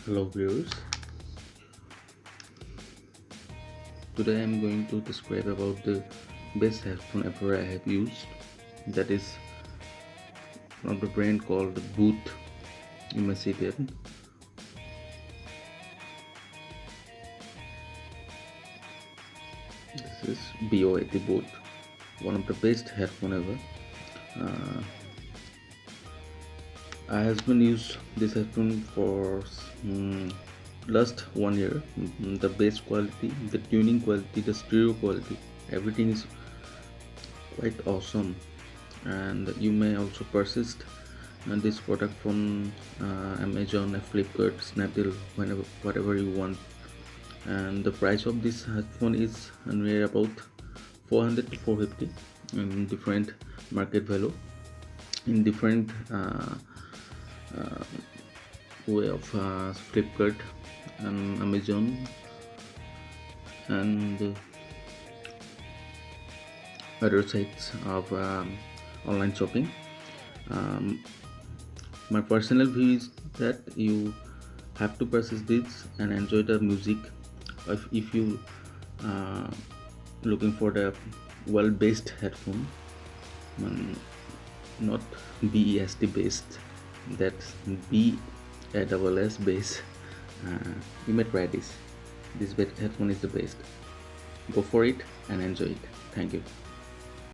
Hello viewers, today I am going to describe about the best headphone ever I have used. That is from the brand called Booth. You may see there. This is BO80 Booth, one of the best headphone ever. Uh, I has been used this headphone for last 1 year. The bass quality, the tuning quality, the stereo quality, everything is quite awesome. And you may also purchase this product from Amazon, Flipkart, Snapdeal, whenever whatever you want. And the price of this headphone is near about 400 to 450 in different market value, in different uh, way of Flipkart and Amazon and other sites of online shopping. um, my personal view is that you have to purchase this and enjoy the music. If you uh, looking for the well-based headphone, um, not BEST based, that's BASS based, you may try this. This headphone is the best. Go for it and enjoy it. Thank you.